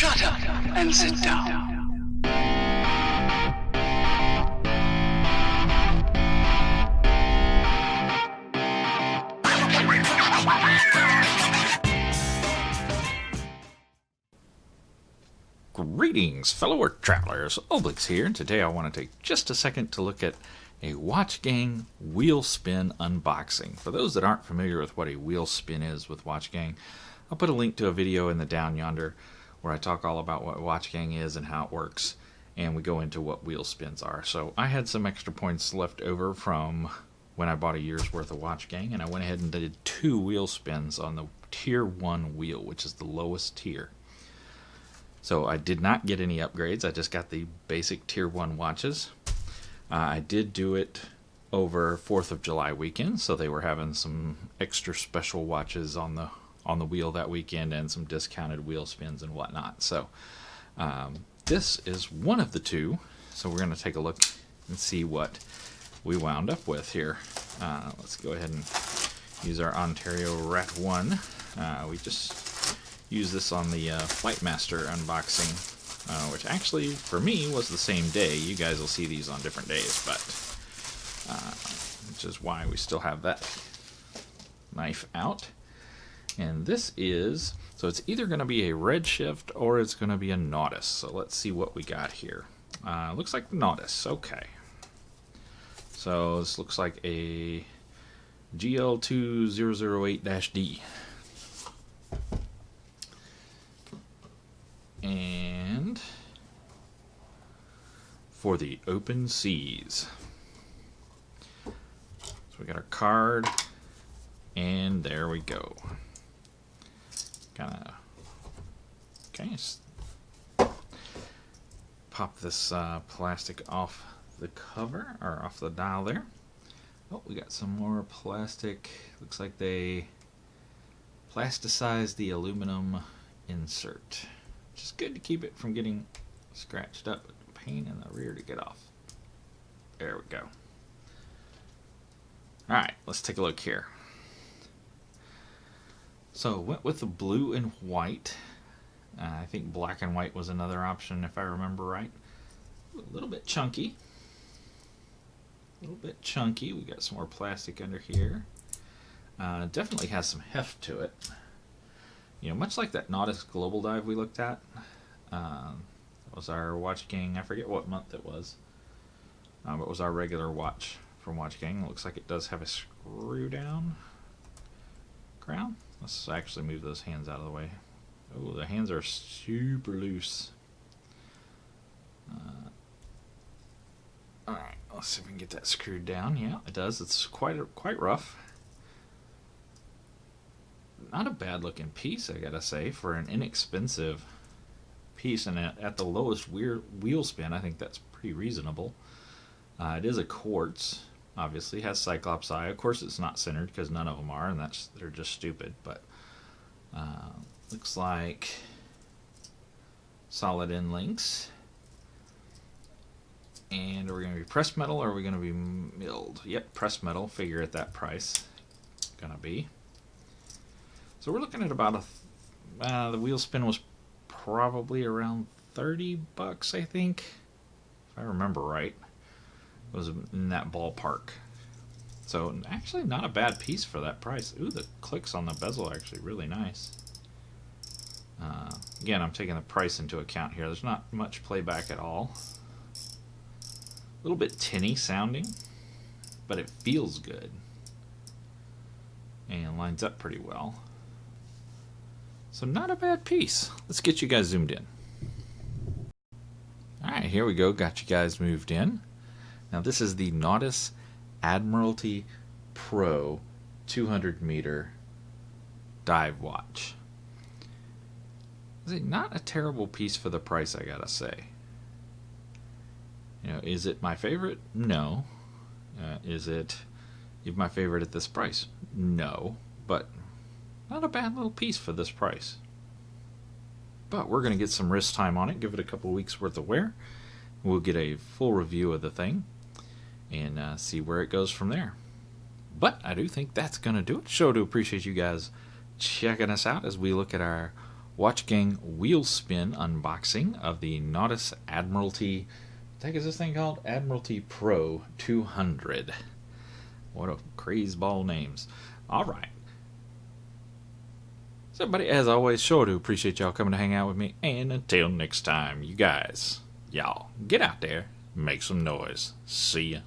Shut up and sit down. Greetings, fellow travelers. Oblix here, and today I want to take just a second to look at a Watch Gang wheel spin unboxing. For those that aren't familiar with what a wheel spin is with Watch Gang, I'll put a link to a video in the down yonder where I talk all about what Watch Gang is and how it works, and we go into what wheel spins are. So I had some extra points left over from when I bought a year's worth of Watch Gang, and I went ahead and did 2 wheel spins on the Tier 1 wheel, which is the lowest tier. So I did not get any upgrades. I just got the basic Tier 1 watches. I did do it over 4th of July weekend, so they were having some extra special watches on the wheel that weekend and some discounted wheel spins and whatnot. So this is one of the 2. So we're going to take a look and see what we wound up with here. Let's go ahead and use our Ontario Rat 1. We just use this on the Flight Master unboxing, which actually for me was the same day. You guys will see these on different days, but which is why we still have that knife out. And this is, so it's either going to be a Redshift or it's going to be a Nautis. So let's see what we got here. Looks like Nautis. Okay. So this looks like a GL2008-D. And for the open seas. So we got our card, and there we go. Kind of, okay, pop this plastic off the cover, or off the dial there. Oh, we got some more plastic. Looks like they plasticized the aluminum insert, which is good to keep it from getting scratched up. Pain in the rear to get off. There we go. Alright, let's take a look here. So went with the blue and white. I think black and white was another option if I remember right. A little bit chunky. A little bit chunky. We got some more plastic under here. Definitely has some heft to it. You know, much like that Nautis Global Dive we looked at. That was our Watch Gang. I forget what month it was. But it was our regular watch from Watch Gang. It looks like it does have a screw down crown. Let's actually move those hands out of the way. Oh, the hands are super loose. Alright, let's see if we can get that screwed down. Yeah, it does. It's quite rough. Not a bad looking piece, I gotta say, for an inexpensive piece, and at the lowest wheel spin, I think that's pretty reasonable. It is a quartz, obviously, has Cyclops eye. Of course, it's not centered because none of them are, and they're just stupid. But looks like solid end links. And are we going to be pressed metal or are we going to be milled? Yep, pressed metal. Figure at that price, gonna be. So we're looking at about the wheel spin was probably around $30, I think, if I remember right. It was in that ballpark. So actually not a bad piece for that price. Ooh, the clicks on the bezel are actually really nice. Again, I'm taking the price into account here. There's not much playback at all. A little bit tinny sounding, but it feels good and lines up pretty well. So not a bad piece. Let's get you guys zoomed in. Alright, here we go. Got you guys moved in. Now this is the Nautis Admiralty Pro 200 meter dive watch. Not a terrible piece for the price, I gotta say. You know, is it my favorite? No. Is it my favorite at this price? No. But not a bad little piece for this price. But we're going to get some wrist time on it, give it a couple weeks worth of wear. We'll get a full review of the thing and see where it goes from there. But I do think that's going to do it. Sure do appreciate you guys checking us out as we look at our Watch Gang wheel spin unboxing of the Nautis Admiralty. What the heck is this thing called? Admiralty Pro 200. What a crazy ball names. All right. So, everybody, as always, sure to appreciate y'all coming to hang out with me. And until next time, you guys, y'all, get out there, make some noise. See ya.